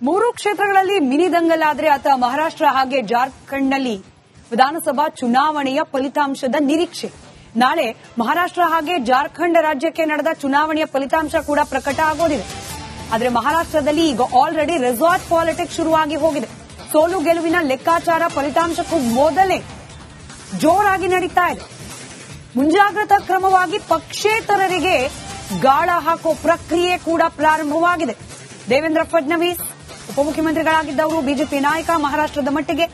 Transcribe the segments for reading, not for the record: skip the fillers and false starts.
ಮೂರು ಕ್ಷೇತ್ರಗಳಲ್ಲಿ ಮಿನಿ ದಂಗಲಾದ್ರೆ ಅಥವಾ ಮಹಾರಾಷ್ಟ್ರ ಹಾಗೆ ಜಾರ್ಖಂಡ್ನಲ್ಲಿ ವಿಧಾನಸಭಾ ಚುನಾವಣೆಯ ಫಲಿತಾಂಶದ ನಿರೀಕ್ಷೆ. ನಾಳೆ ಮಹಾರಾಷ್ಟ್ರ ಹಾಗೆ ಜಾರ್ಖಂಡ್ ರಾಜ್ಯಕ್ಕೆ ನಡೆದ ಚುನಾವಣೆಯ ಫಲಿತಾಂಶ ಕೂಡ ಪ್ರಕಟ ಆಗೋದಿದೆ. ಆದರೆ ಮಹಾರಾಷ್ಟ್ರದಲ್ಲಿ ಈಗ ಆಲ್ರೆಡಿ ರೆಸಾರ್ಟ್ ಪಾಲಿಟಿಕ್ಸ್ ಶುರುವಾಗಿ ಹೋಗಿದೆ. ಸೋಲು ಗೆಲುವಿನ ಲೆಕ್ಕಾಚಾರ ಫಲಿತಾಂಶಕ್ಕೂ ಮೊದಲೇ ಜೋರಾಗಿ ನಡೀತಾ ಇದೆ. ಮುಂಜಾಗ್ರತಾ ಕ್ರಮವಾಗಿ ಪಕ್ಷೇತರರಿಗೆ ಗಾಳ ಹಾಕೋ ಪ್ರಕ್ರಿಯೆ ಕೂಡ ಪ್ರಾರಂಭವಾಗಿದೆ. ದೇವೇಂದ್ರ ಫಡ್ನವೀಸ್ ಉಪಮುಖ್ಯಮಂತ್ರಿಗಳಾಗಿದ್ದವರು ಬಿಜೆಪಿ ನಾಯಕ ಮಹಾರಾಷ್ಟ್ರದ ಮಟ್ಟಿಗೆ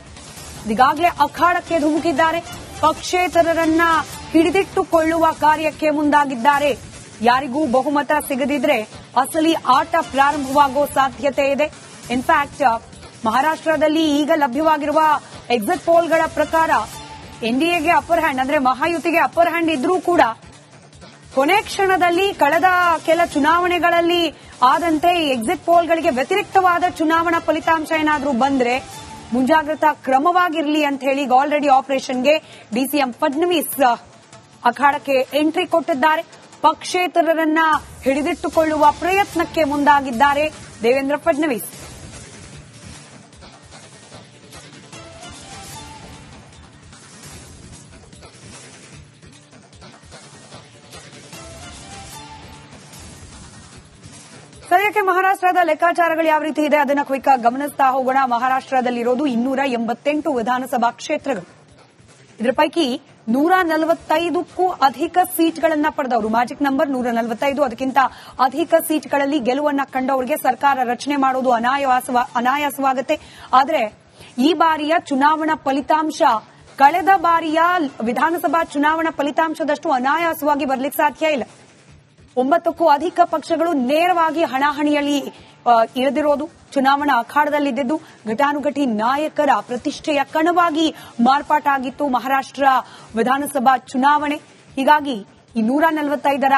ಈಗಾಗಲೇ ಅಖಾಡಕ್ಕೆ ಧುಮುಕಿದ್ದಾರೆ. ಪಕ್ಷೇತರರನ್ನ ಹಿಡಿದಿಟ್ಟುಕೊಳ್ಳುವ ಕಾರ್ಯಕ್ಕೆ ಮುಂದಾಗಿದ್ದಾರೆ. ಯಾರಿಗೂ ಬಹುಮತ ಸಿಗದಿದ್ರೆ ಅಸಲಿ ಆಟ ಪ್ರಾರಂಭವಾಗೋ ಸಾಧ್ಯತೆ ಇದೆ. ಇನ್ಫ್ಯಾಕ್ಟ್ ಮಹಾರಾಷ್ಟ್ರದಲ್ಲಿ ಈಗ ಲಭ್ಯವಾಗಿರುವ ಎಕ್ಸಿಟ್ ಪೋಲ್ಗಳ ಪ್ರಕಾರ ಎನ್ಡಿಎಗೆ ಅಪ್ಪರ್ ಹ್ಯಾಂಡ್ ಅಂದ್ರೆ ಮಹಾಯುತಿಗೆ ಅಪ್ಪರ್ ಹ್ಯಾಂಡ್ ಇದ್ರೂ ಕೂಡ ಕೊನೆ ಕ್ಷಣದಲ್ಲಿ ಕಳೆದ ಕೆಲ ಚುನಾವಣೆಗಳಲ್ಲಿ ಆದಂತೆ ಎಕ್ಸಿಟ್ ಪೋಲ್ಗಳಿಗೆ ವ್ಯತಿರಿಕ್ತವಾದ ಚುನಾವಣಾ ಫಲಿತಾಂಶ ಏನಾದರೂ ಬಂದ್ರೆ ಮುಂಜಾಗ್ರತಾ ಕ್ರಮವಾಗಿರಲಿ ಅಂತ ಹೇಳಿ ಆಲ್ರೆಡಿ ಆಪರೇಷನ್ಗೆ ಡಿಸಿಎಂ ಫಡ್ನವೀಸ್ ಅಖಾಡಕ್ಕೆ ಎಂಟ್ರಿ ಕೊಟ್ಟಿದ್ದಾರೆ. ಪಕ್ಷೇತರರನ್ನ ಹಿಡಿದಿಟ್ಟುಕೊಳ್ಳುವ ಪ್ರಯತ್ನಕ್ಕೆ ಮುಂದಾಗಿದ್ದಾರೆ ದೇವೇಂದ್ರ ಫಡ್ನವೀಸ್. ಸದ್ಯಕ್ಕೆ ಮಹಾರಾಷ್ಟ್ರದ ಲೆಕ್ಕಾಚಾರಗಳು ಯಾವ ರೀತಿ ಇದೆ ಅದನ್ನ ಕ್ವಿಕ್ ಆಗಿ ಗಮನಿಸ್ತಾ ಹೋಗೋಣ. ಮಹಾರಾಷ್ಟ್ರದಲ್ಲಿರೋದು 288 ವಿಧಾನಸಭಾ ಕ್ಷೇತ್ರಗಳು. ಇದರ ಪೈಕಿ 145ಕ್ಕೂ ಅಧಿಕ ಸೀಟ್ಗಳನ್ನ ಪಡೆದವರು, ಮ್ಯಾಜಿಕ್ ನಂಬರ್ 145, ಅದಕ್ಕಿಂತ ಅಧಿಕ ಸೀಟ್ಗಳಲ್ಲಿ ಗೆಲುವನ್ನ ಕಂಡವರಿಗೆ ಸರ್ಕಾರ ರಚನೆ ಮಾಡೋದು ಅನಾಯಾಸವಾಗುತ್ತೆ. ಆದರೆ ಈ ಬಾರಿಯ ಚುನಾವಣಾ ಫಲಿತಾಂಶ ಕಳೆದ ಬಾರಿಯ ವಿಧಾನಸಭಾ ಚುನಾವಣಾ ಫಲಿತಾಂಶದಷ್ಟು ಅನಾಯಾಸವಾಗಿ ಬರಲಿಕ್ಕೆ ಸಾಧ್ಯ ಇಲ್ಲ. 9ಕ್ಕೂ ಅಧಿಕ ಪಕ್ಷಗಳು ನೇರವಾಗಿ ಹಣಾಹಣಿಯಲ್ಲಿ ಇಳಿದಿರೋದು, ಚುನಾವಣಾ ಅಖಾಡದಲ್ಲಿದ್ದು ಘಟಾನುಘಟಿ ನಾಯಕರ ಪ್ರತಿಷ್ಠೆಯ ಕಣವಾಗಿ ಮಾರ್ಪಾಟಾಗಿತ್ತು ಮಹಾರಾಷ್ಟ್ರ ವಿಧಾನಸಭಾ ಚುನಾವಣೆ. ಹೀಗಾಗಿ ಈ 145ರ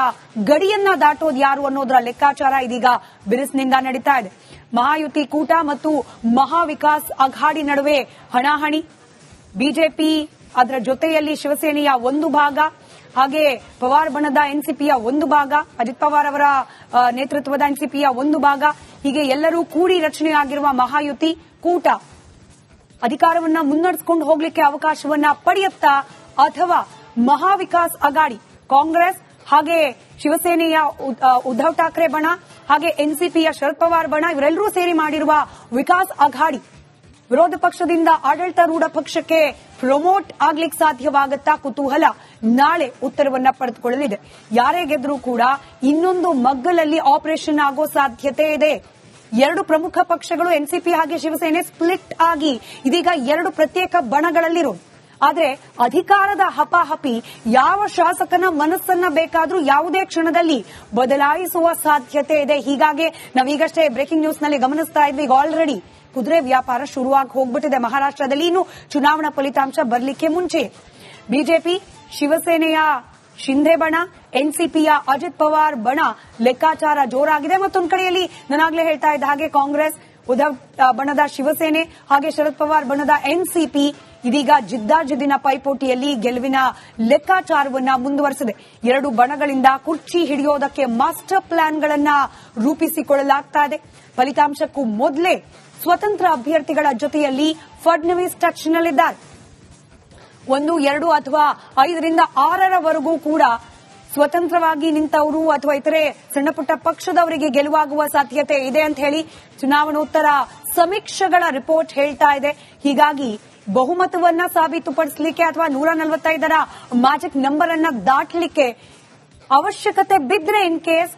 ಗಡಿಯನ್ನ ದಾಟೋದು ಯಾರು ಅನ್ನೋದರ ಲೆಕ್ಕಾಚಾರ ಇದೀಗ ಬಿರುಸಿನಿಂದ ನಡೀತಾ ಇದೆ. ಮಹಾಯುತಿ ಕೂಟ ಮತ್ತು ಮಹಾವಿಕಾಸ್ ಅಘಾಡಿ ನಡುವೆ ಹಣಾಹಣಿ. ಬಿಜೆಪಿ ಅದರ ಜೊತೆಯಲ್ಲಿ ಶಿವಸೇನೆಯ ಒಂದು ಭಾಗ, ಹಾಗೆ ಪವಾರ್ ಬಣದ ಎನ್ಸಿಪಿಯ ಒಂದು ಭಾಗ, ಅಜಿತ್ ಪವಾರ್ ಅವರ ನೇತೃತ್ವದ ಎನ್ಸಿಪಿಯ ಒಂದು ಭಾಗ, ಹೀಗೆ ಎಲ್ಲರೂ ಕೂಡಿ ರಚನೆಯಾಗಿರುವ ಮಹಾಯುತಿ ಕೂಟ ಅಧಿಕಾರವನ್ನ ಮುನ್ನಡೆಸಿಕೊಂಡು ಹೋಗ್ಲಿಕ್ಕೆ ಅವಕಾಶವನ್ನ ಪಡೆಯುತ್ತಾ ಅಥವಾ ಮಹಾವಿಕಾಸ್ ಅಘಾಡಿ ಕಾಂಗ್ರೆಸ್ ಹಾಗೆ ಶಿವಸೇನೆಯ ಉದ್ದವ್ ಠಾಕ್ರೆ ಬಣ ಹಾಗೆ ಎನ್ಸಿಪಿಯ ಶರದ್ ಪವಾರ್ ಬಣ ಇವರೆಲ್ಲರೂ ಸೇರಿ ಮಾಡಿರುವ ವಿಕಾಸ್ ಅಘಾಡಿ ವಿರೋಧ ಪಕ್ಷದಿಂದ ಆಡಳಿತಾರೂಢ ಪಕ್ಷಕ್ಕೆ ಪ್ರಮೋಟ್ ಆಗ್ಲಿಕ್ಕೆ ಸಾಧ್ಯವಾಗುತ್ತಾ ಕುತೂಹಲ ನಾಳೆ ಉತ್ತರವನ್ನ ಪಡೆದುಕೊಳ್ಳಲಿದೆ. ಯಾರೇ ಗೆದ್ರೂ ಕೂಡ ಇನ್ನೊಂದು ಮಗ್ಗಲಲ್ಲಿ ಆಪರೇಷನ್ ಆಗೋ ಸಾಧ್ಯತೆ ಇದೆ. ಎರಡು ಪ್ರಮುಖ ಪಕ್ಷಗಳು ಎನ್ಸಿಪಿ ಹಾಗೆ ಶಿವಸೇನೆ ಸ್ಪ್ಲಿಟ್ ಆಗಿ ಇದೀಗ ಎರಡು ಪ್ರತ್ಯೇಕ ಬಣಗಳಲ್ಲಿರೋದು. ಆದ್ರೆ ಅಧಿಕಾರದ ಹಪಾಹಪಿ ಯಾವ ಶಾಸಕನ ಮನಸ್ಸನ್ನ ಬೇಕಾದ್ರೂ ಯಾವುದೇ ಕ್ಷಣದಲ್ಲಿ ಬದಲಾಯಿಸುವ ಸಾಧ್ಯತೆ ಇದೆ. ಹೀಗಾಗಿ ನಾವೀಗಷ್ಟೇ ಬ್ರೇಕಿಂಗ್ ನ್ಯೂಸ್ ನಲ್ಲಿ ಗಮನಿಸ್ತಾ ಇದ್ವಿ, ಈಗ ಆಲ್ರೆಡಿ ಕುದುರೆ ವ್ಯಾಪಾರ ಶುರುವಾಗಿ ಹೋಗ್ಬಿಟ್ಟಿದೆ ಮಹಾರಾಷ್ಟ್ರದಲ್ಲಿ. ಇನ್ನು ಚುನಾವಣಾ ಫಲಿತಾಂಶ ಬರಲಿಕ್ಕೆ ಮುಂಚೆ ಬಿಜೆಪಿ ಶಿವಸೇನೆಯ ಶಿಂಧೆ ಬಣ, ಎನ್ಸಿಪಿಯ ಅಜಿತ್ ಪವಾರ್ ಬಣ ಲೆಕ್ಕಾಚಾರ ಜೋರಾಗಿದೆ. ಮತ್ತೊಂದು ಕಡೆಯಲ್ಲಿ ನಾನಾಗ್ಲೇ ಹೇಳ್ತಾ ಇದ್ದ ಹಾಗೆ ಕಾಂಗ್ರೆಸ್, ಉದ್ದವ್ ಬಣದ ಶಿವಸೇನೆ ಹಾಗೆ ಶರದ್ ಪವಾರ್ ಬಣದ ಎನ್ಸಿಪಿ ಇದೀಗ ಜಿದ್ದಾಜಿದ್ದಿನ ಪೈಪೋಟಿಯಲ್ಲಿ ಗೆಲುವಿನ ಲೆಕ್ಕಾಚಾರವನ್ನ ಮುಂದುವರೆಸಿದೆ. ಎರಡು ಬಣಗಳಿಂದ ಕುರ್ಚಿ ಹಿಡಿಯೋದಕ್ಕೆ ಮಾಸ್ಟರ್ ಪ್ಲಾನ್ಗಳನ್ನ ರೂಪಿಸಿಕೊಳ್ಳಲಾಗ್ತಾ ಇದೆ. ಫಲಿತಾಂಶಕ್ಕೂ ಮೊದಲೇ ಸ್ವತಂತ್ರ ಅಭ್ಯರ್ಥಿಗಳ ಜೊತೆಯಲ್ಲಿ ಫಡ್ನವೀಸ್ ಟಚ್ನಲ್ಲಿದ್ದಾರೆ. 1, 2 ಅಥವಾ 5ರಿಂದ 6ರವರೆಗೂ ಕೂಡ ಸ್ವತಂತ್ರವಾಗಿ ನಿಂತವರು ಅಥವಾ ಇತರೆ ಸಣ್ಣ ಪುಟ್ಟ ಪಕ್ಷದವರಿಗೆ ಗೆಲುವಾಗುವ ಸಾಧ್ಯತೆ ಇದೆ ಅಂತ ಹೇಳಿ ಚುನಾವಣೋತ್ತರ ಸಮೀಕ್ಷೆಗಳ ರಿಪೋರ್ಟ್ ಹೇಳ್ತಾ ಇದೆ. ಹೀಗಾಗಿ ಬಹುಮತವನ್ನ ಸಾಬೀತುಪಡಿಸಲಿಕ್ಕೆ ಅಥವಾ 145ರ ಮ್ಯಾಜಿಕ್ ನಂಬರ್ ಅನ್ನ ದಾಟಲಿಕ್ಕೆ ಅವಶ್ಯಕತೆ ಬಿದ್ರೆ ಇನ್ ಕೇಸ್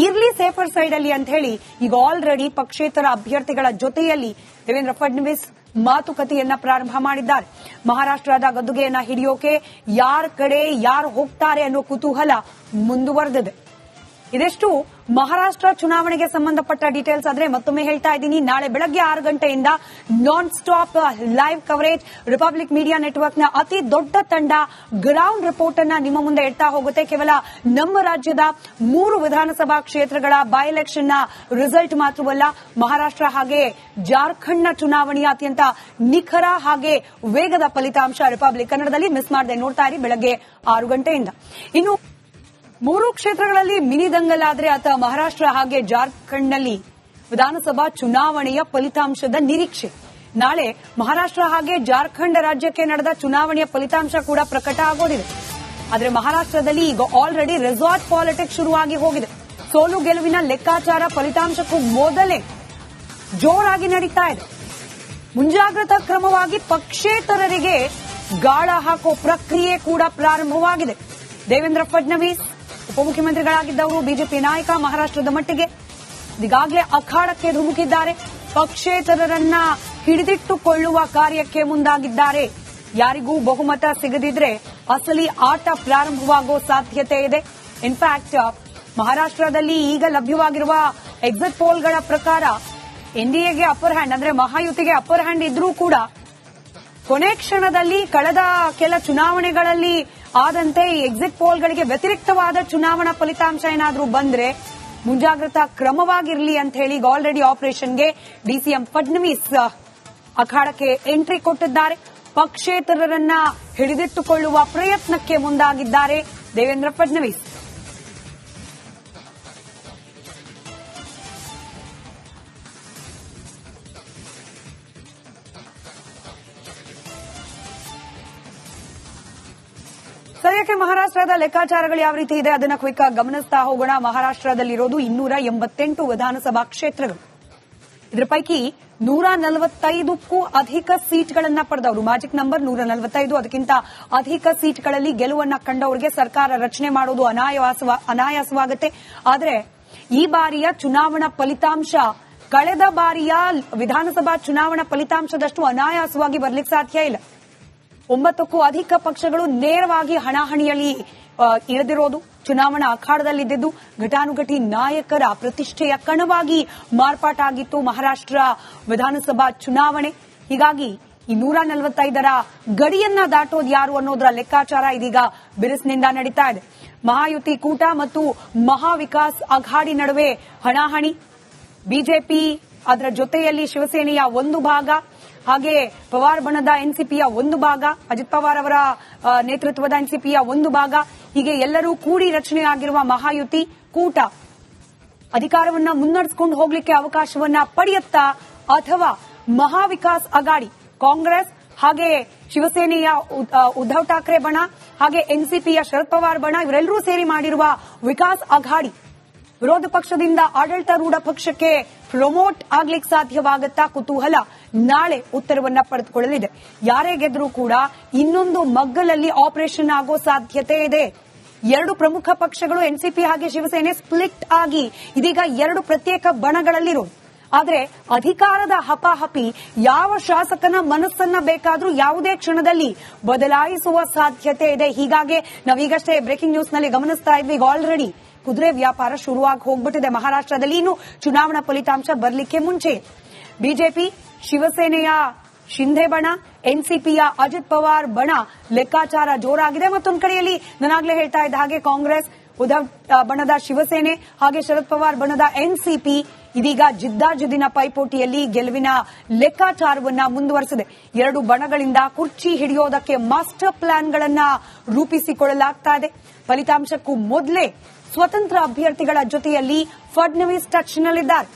ಇರ್ಲಿ ಸೇಫರ್ ಸೈಡ್ ಅಲ್ಲಿ ಅಂತ ಹೇಳಿ ಈಗ ಆಲ್ರೆಡಿ ಪಕ್ಷೇತರ ಅಭ್ಯರ್ಥಿಗಳ ಜೊತೆಯಲ್ಲಿ ದೇವೇಂದ್ರ ಫಡ್ನವೀಸ್ ಮಾತುಕತೆಯನ್ನ ಪ್ರಾರಂಭ ಮಾಡಿದ್ದಾರೆ. ಮಹಾರಾಷ್ಟ್ರದ ಗದ್ದುಗೆಯನ್ನ ಹಿಡಿಯೋಕೆ ಯಾರ ಕಡೆ ಯಾರು ಹೋಗ್ತಾರೆ ಅನ್ನೋ ಕುತೂಹಲ ಮುಂದುವರೆದಿದೆ. ಇದೆಷ್ಟು ಮಹಾರಾಷ್ಟ್ರ ಚುನಾವಣೆಗೆ ಸಂಬಂಧಪಟ್ಟ ಡೀಟೇಲ್ಸ್. ಆದ್ರೆ ಮತ್ತೊಮ್ಮೆ ಹೇಳ್ತಾ ಇದ್ದೀನಿ, ನಾಳೆ ಬೆಳಗ್ಗೆ 6 ಗಂಟೆಯಿಂದ non stop live coverage republic media ನೆಟ್ವರ್ಕ್ನ ಅತಿ ದೊಡ್ಡ ತಂಡ ಗ್ರೌಂಡ್ ರಿಪೋರ್ಟ್ ಅನ್ನ ನಿಮ್ಮ ಮುಂದೆ ಇಡ್ತಾ ಹೋಗುತ್ತೆ. ಕೇವಲ ನಮ್ಮ ರಾಜ್ಯದ 3 ವಿಧಾನಸಭಾ ಕ್ಷೇತ್ರಗಳ ಬೈ ಎಲೆಕ್ಷನ್ ನ ರಿಸಲ್ಟ್ ಮಾತ್ರವಲ್ಲ, ಮಹಾರಾಷ್ಟ್ರ ಹಾಗೆ ಜಾರ್ಖಂಡ್ನ ಚುನಾವಣೆಯ ಅತ್ಯಂತ ನಿಖರ ಹಾಗೆ ವೇಗದ ಫಲಿತಾಂಶ ರಿಪಬ್ಲಿಕ್ ಕನ್ನಡದಲ್ಲಿ ಮಿಸ್ ಮಾಡದೆ ನೋಡ್ತಾ ಇರಿ ಬೆಳಗ್ಗೆ 6 ಗಂಟೆಯಿಂದ. ಇನ್ನು 3 ಕ್ಷೇತ್ರಗಳಲ್ಲಿ ಮಿನಿ ದಂಗಲಾದ್ರೆ ಅಥವಾ ಮಹಾರಾಷ್ಟ್ರ ಹಾಗೆ ಜಾರ್ಖಂಡ್ನಲ್ಲಿ ವಿಧಾನಸಭಾ ಚುನಾವಣೆಯ ಫಲಿತಾಂಶದ ನಿರೀಕ್ಷೆ. ನಾಳೆ ಮಹಾರಾಷ್ಟ್ರ ಹಾಗೆ ಜಾರ್ಖಂಡ್ ರಾಜ್ಯಕ್ಕೆ ನಡೆದ ಚುನಾವಣೆಯ ಫಲಿತಾಂಶ ಕೂಡ ಪ್ರಕಟ ಆಗೋದಿದೆ. ಆದರೆ ಮಹಾರಾಷ್ಟ್ರದಲ್ಲಿ ಈಗ ಆಲ್ರೆಡಿ ರೆಸಾರ್ಟ್ ಪಾಲಿಟಿಕ್ಸ್ ಶುರುವಾಗಿ ಹೋಗಿದೆ. ಸೋಲು ಗೆಲುವಿನ ಲೆಕ್ಕಾಚಾರ ಫಲಿತಾಂಶಕ್ಕೂ ಮೊದಲೇ ಜೋರಾಗಿ ನಡೀತಾ ಇದೆ. ಮುಂಜಾಗ್ರತಾ ಕ್ರಮವಾಗಿ ಪಕ್ಷೇತರರಿಗೆ ಗಾಳ ಹಾಕೋ ಪ್ರಕ್ರಿಯೆ ಕೂಡ ಪ್ರಾರಂಭವಾಗಿದೆ. ದೇವೇಂದ್ರ ಫಡ್ನವೀಸ್ ಉಪಮುಖ್ಯಮಂತ್ರಿಗಳಾಗಿದ್ದವರು ಬಿಜೆಪಿ ನಾಯಕ ಮಹಾರಾಷ್ಟ್ರದ ಮಟ್ಟಿಗೆ ಈಗಾಗಲೇ ಅಖಾಡಕ್ಕೆ ಧುಮುಕಿದ್ದಾರೆ. ಪಕ್ಷೇತರರನ್ನ ಹಿಡಿದಿಟ್ಟುಕೊಳ್ಳುವ ಕಾರ್ಯಕ್ಕೆ ಮುಂದಾಗಿದ್ದಾರೆ. ಯಾರಿಗೂ ಬಹುಮತ ಸಿಗದಿದ್ರೆ ಅಸಲಿ ಆಟ ಪ್ರಾರಂಭವಾಗೋ ಸಾಧ್ಯತೆ ಇದೆ. ಇನ್ಫ್ಯಾಕ್ಟ್ ಮಹಾರಾಷ್ಟ್ರದಲ್ಲಿ ಈಗ ಲಭ್ಯವಾಗಿರುವ ಎಕ್ಸಿಟ್ ಪೋಲ್ಗಳ ಪ್ರಕಾರ ಎನ್ಡಿಎಗೆ ಅಪ್ಪರ್ ಹ್ಯಾಂಡ್ ಅಂದ್ರೆ ಮಹಾಯುತಿಗೆ ಅಪ್ಪರ್ ಹ್ಯಾಂಡ್ ಇದ್ರೂ ಕೂಡ ಕೊನೆ ಕ್ಷಣದಲ್ಲಿ ಕಳೆದ ಕೆಲ ಚುನಾವಣೆಗಳಲ್ಲಿ ಆದಂತೆ ಎಕ್ಸಿಟ್ ಪೋಲ್ಗಳಿಗೆ ವ್ಯತಿರಿಕ್ತವಾದ ಚುನಾವಣಾ ಫಲಿತಾಂಶ ಏನಾದರೂ ಬಂದ್ರೆ ಮುಂಜಾಗ್ರತಾ ಕ್ರಮವಾಗಿರಲಿ ಅಂತ ಹೇಳಿ ಆಲ್ರೆಡಿ ಆಪರೇಷನ್ಗೆ ಡಿಸಿಎಂ ಫಡ್ನವೀಸ್ ಅಖಾಡಕ್ಕೆ ಎಂಟ್ರಿ ಕೊಟ್ಟಿದ್ದಾರೆ. ಪಕ್ಷೇತರರನ್ನ ಹಿಡಿದಿಟ್ಟುಕೊಳ್ಳುವ ಪ್ರಯತ್ನಕ್ಕೆ ಮುಂದಾಗಿದ್ದಾರೆ ದೇವೇಂದ್ರ ಫಡ್ನವೀಸ್. ಸದ್ಯಕ್ಕೆ ಮಹಾರಾಷ್ಟ್ರದ ಲೆಕ್ಕಾಚಾರಗಳು ಯಾವ ರೀತಿ ಇದೆ ಅದನ್ನ ಕ್ವಿಕ್ ಆಗಿ ಗಮನಿಸ್ತಾ ಹೋಗೋಣ. ಮಹಾರಾಷ್ಟ್ರದಲ್ಲಿರೋದು 288 ವಿಧಾನಸಭಾ ಕ್ಷೇತ್ರಗಳು. ಇದರ ಪೈಕಿ 145ಕ್ಕೂ ಅಧಿಕ ಸೀಟ್ಗಳನ್ನ ಪಡೆದವರು, ಮ್ಯಾಜಿಕ್ ನಂಬರ್ 145, ಅದಕ್ಕಿಂತ ಅಧಿಕ ಸೀಟ್ಗಳಲ್ಲಿ ಗೆಲುವನ್ನ ಕಂಡವರಿಗೆ ಸರ್ಕಾರ ರಚನೆ ಮಾಡೋದು ಅನಾಯಾಸವಾಗುತ್ತೆ. ಆದರೆ ಈ ಬಾರಿಯ ಚುನಾವಣಾ ಫಲಿತಾಂಶ ಕಳೆದ ಬಾರಿಯ ವಿಧಾನಸಭಾ ಚುನಾವಣಾ ಫಲಿತಾಂಶದಷ್ಟು ಅನಾಯಾಸವಾಗಿ ಬರಲಿಕ್ಕೆ ಸಾಧ್ಯ ಇಲ್ಲ. 9ಕ್ಕೂ ಅಧಿಕ ಪಕ್ಷಗಳು ನೇರವಾಗಿ ಹಣಾಹಣಿಯಲ್ಲಿ ಇಳಿದಿರೋದು, ಚುನಾವಣಾ ಅಖಾಡದಲ್ಲಿದ್ದು ಘಟಾನುಘಟಿ ನಾಯಕರ ಪ್ರತಿಷ್ಠೆಯ ಕಣವಾಗಿ ಮಾರ್ಪಾಟಾಗಿತ್ತು ಮಹಾರಾಷ್ಟ್ರ ವಿಧಾನಸಭಾ ಚುನಾವಣೆ. ಹೀಗಾಗಿ ಈ 145ರ ಗಡಿಯನ್ನ ದಾಟೋದು ಯಾರು ಅನ್ನೋದರ ಲೆಕ್ಕಾಚಾರ ಇದೀಗ ಬಿರುಸಿನಿಂದ ನಡೀತಾ ಇದೆ. ಮಹಾಯುತಿ ಕೂಟ ಮತ್ತು ಮಹಾವಿಕಾಸ್ ಅಘಾಡಿ ನಡುವೆ ಹಣಾಹಣಿ. ಬಿಜೆಪಿ ಅದರ ಜೊತೆಯಲ್ಲಿ ಶಿವಸೇನೆಯ ಒಂದು ಭಾಗ, ಹಾಗೆ ಪವಾರ್ ಬಣದ ಎನ್ಸಿಪಿಯ ಒಂದು ಭಾಗ, ಅಜಿತ್ ಪವಾರ್ ಅವರ ನೇತೃತ್ವದ ಎನ್ಸಿಪಿಯ ಒಂದು ಭಾಗ, ಹೀಗೆ ಎಲ್ಲರೂ ಕೂಡಿ ರಚನೆಯಾಗಿರುವ ಮಹಾಯುತಿ ಕೂಟ ಅಧಿಕಾರವನ್ನ ಮುನ್ನಡೆಸಿಕೊಂಡು ಹೋಗ್ಲಿಕ್ಕೆ ಅವಕಾಶವನ್ನ ಪಡೆಯುತ್ತಾ ಅಥವಾ ಮಹಾವಿಕಾಸ್ ಅಘಾಡಿ ಕಾಂಗ್ರೆಸ್ ಹಾಗೆ ಶಿವಸೇನೆಯ ಉದ್ದವ್ ಠಾಕ್ರೆ ಬಣ ಹಾಗೆ ಎನ್ಸಿಪಿಯ ಶರದ್ ಪವಾರ್ ಬಣ ಇವರೆಲ್ಲರೂ ಸೇರಿ ಮಾಡಿರುವ ವಿಕಾಸ್ ಅಘಾಡಿ ವಿರೋಧ ಪಕ್ಷದಿಂದ ಆಡಳಿತಾರೂಢ ಪಕ್ಷಕ್ಕೆ ಪ್ರಮೋಟ್ ಆಗ್ಲಿಕ್ಕೆ ಸಾಧ್ಯವಾಗುತ್ತಾ ಕುತೂಹಲ ನಾಳೆ ಉತ್ತರವನ್ನ ಪಡೆದುಕೊಳ್ಳಲಿದೆ. ಯಾರೇ ಗೆದ್ರೂ ಕೂಡ ಇನ್ನೊಂದು ಮಗ್ಗಲಲ್ಲಿ ಆಪರೇಷನ್ ಆಗೋ ಸಾಧ್ಯತೆ ಇದೆ. ಎರಡು ಪ್ರಮುಖ ಪಕ್ಷಗಳು ಎನ್ಸಿಪಿ ಹಾಗೆ ಶಿವಸೇನೆ ಸ್ಪ್ಲಿಟ್ ಆಗಿ ಇದೀಗ ಎರಡು ಪ್ರತ್ಯೇಕ ಬಣಗಳಲ್ಲಿರೋದು. ಆದರೆ ಅಧಿಕಾರದ ಹಪಾಹಪಿ ಯಾವ ಶಾಸಕನ ಮನಸ್ಸನ್ನ ಬೇಕಾದ್ರೂ ಯಾವುದೇ ಕ್ಷಣದಲ್ಲಿ ಬದಲಾಯಿಸುವ ಸಾಧ್ಯತೆ ಇದೆ. ಹೀಗಾಗಿ ನಾವೀಗಷ್ಟೇ ಬ್ರೇಕಿಂಗ್ ನ್ಯೂಸ್ ನಲ್ಲಿ ಗಮನಿಸ್ತಾ ಇದ್ವಿ, ಈಗ ಆಲ್ರೆಡಿ ಕುದುರೆ ವ್ಯಾಪಾರ ಶುರುವಾಗಿ ಹೋಗ್ಬಿಟ್ಟಿದೆ ಮಹಾರಾಷ್ಟ್ರದಲ್ಲಿ. ಇನ್ನು ಚುನಾವಣಾ ಫಲಿತಾಂಶ ಬರಲಿಕ್ಕೆ ಮುಂಚೆ ಬಿಜೆಪಿ ಶಿವಸೇನೆಯ ಶಿಂಧೆ ಬಣ, ಎನ್ಸಿಪಿಯ ಅಜಿತ್ ಪವಾರ್ ಬಣ ಲೆಕ್ಕಾಚಾರ ಜೋರಾಗಿದೆ. ಮತ್ತೊಂದು ಕಡೆಯಲ್ಲಿ ನಾನಾಗ್ಲೇ ಹೇಳ್ತಾ ಇದ್ದ ಹಾಗೆ ಕಾಂಗ್ರೆಸ್, ಉದ್ದವ್ ಬಣದ ಶಿವಸೇನೆ ಹಾಗೆ ಶರದ್ ಪವಾರ್ ಬಣದ ಎನ್ಸಿಪಿ ಇದೀಗ ಜಿದ್ದಾಜಿದ್ದಿನ ಪೈಪೋಟಿಯಲ್ಲಿ ಗೆಲುವಿನ ಲೆಕ್ಕಾಚಾರವನ್ನ ಮುಂದುವರೆಸಿದೆ. ಎರಡು ಬಣಗಳಿಂದ ಕುರ್ಚಿ ಹಿಡಿಯೋದಕ್ಕೆ ಮಾಸ್ಟರ್ ಪ್ಲಾನ್ಗಳನ್ನ ರೂಪಿಸಿಕೊಳ್ಳಲಾಗ್ತಾ ಇದೆ. ಫಲಿತಾಂಶಕ್ಕೂ ಮೊದಲೇ ಸ್ವತಂತ್ರ ಅಭ್ಯರ್ಥಿಗಳ ಜೊತೆಯಲ್ಲಿ ಫಡ್ನವೀಸ್ ಟಚ್ನಲ್ಲಿದ್ದಾರೆ.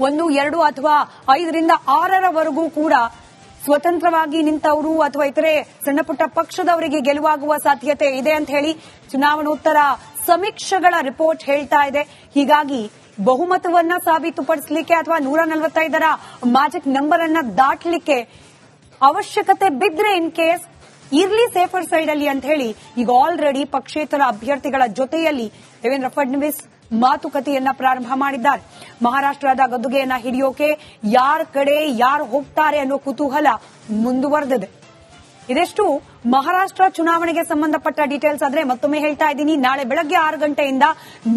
1, 2 ಅಥವಾ 5ರಿಂದ 6ರವರೆಗೂ ಕೂಡ ಸ್ವತಂತ್ರವಾಗಿ ನಿಂತವರು ಅಥವಾ ಇತರೆ ಸಣ್ಣಪುಟ್ಟ ಪಕ್ಷದವರಿಗೆ ಗೆಲುವಾಗುವ ಸಾಧ್ಯತೆ ಇದೆ ಅಂತ ಹೇಳಿ ಚುನಾವಣೋತ್ತರ ಸಮೀಕ್ಷೆಗಳ ರಿಪೋರ್ಟ್ ಹೇಳ್ತಾ ಇದೆ. ಹೀಗಾಗಿ ಬಹುಮತವನ್ನ ಸಾಬೀತುಪಡಿಸಲಿಕ್ಕೆ ಅಥವಾ 145ರ ಮ್ಯಾಜಿಕ್ ನಂಬರ್ ಅನ್ನ ದಾಟಲಿಕ್ಕೆ ಅವಶ್ಯಕತೆ ಬಿದ್ರೆ ಇನ್ ಕೇಸ್ ಇರ್ಲಿ ಸೇಫರ್ ಸೈಡ್ ಅಲ್ಲಿ ಅಂತ ಹೇಳಿ ಈಗ ಆಲ್ರೆಡಿ ಪಕ್ಷೇತರ ಅಭ್ಯರ್ಥಿಗಳ ಜೊತೆಯಲ್ಲಿ ದೇವೇಂದ್ರ ಫಡ್ನವೀಸ್ ಮಾತುಕತೆಯನ್ನ ಪ್ರಾರಂಭ ಮಾಡಿದ್ದಾರೆ. ಮಹಾರಾಷ್ಟ್ರದ ಗದ್ದುಗೆಯನ್ನ ಹಿಡಿಯೋಕೆ ಯಾರ ಕಡೆ ಯಾರು ಹೋಗ್ತಾರೆ ಅನ್ನೋ ಕುತೂಹಲ ಮುಂದುವರೆದಿದೆ. ಇದೆಷ್ಟು ಮಹಾರಾಷ್ಟ್ರ ಚುನಾವಣೆಗೆ ಸಂಬಂಧಪಟ್ಟ ಡೀಟೇಲ್ಸ್. ಆದ್ರೆ ಮತ್ತೊಮ್ಮೆ ಹೇಳ್ತಾ ಇದ್ದೀನಿ, ನಾಳೆ ಬೆಳಗ್ಗೆ 6 ಗಂಟೆಯಿಂದ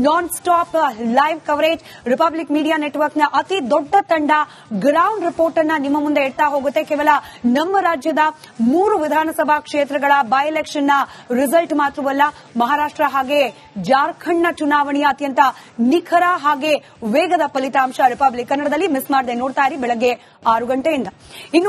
non stop live coverage republic media ನೆಟ್ವರ್ಕ್ನ ಅತಿ ದೊಡ್ಡ ತಂಡ ಗ್ರೌಂಡ್ ರಿಪೋರ್ಟ್ ಅನ್ನ ನಿಮ್ಮ ಮುಂದೆ ಇಡ್ತಾ ಹೋಗುತ್ತೆ. ಕೇವಲ ನಮ್ಮ ರಾಜ್ಯದ 3 ವಿಧಾನಸಭಾ ಕ್ಷೇತ್ರಗಳ ಬೈ ಎಲೆಕ್ಷನ್ ನ ರಿಸಲ್ಟ್ ಮಾತ್ರವಲ್ಲ, ಮಹಾರಾಷ್ಟ್ರ ಹಾಗೆ ಜಾರ್ಖಂಡ್ನ ಚುನಾವಣೆಯ ಅತ್ಯಂತ ನಿಖರ ಹಾಗೆ ವೇಗದ ಫಲಿತಾಂಶ ರಿಪಬ್ಲಿಕ್ ಕನ್ನಡದಲ್ಲಿ ಮಿಸ್ ಮಾಡದೆ ನೋಡ್ತಾ ಇರಿ ಬೆಳಗ್ಗೆ 6 ಗಂಟೆಯಿಂದ. ಇನ್ನು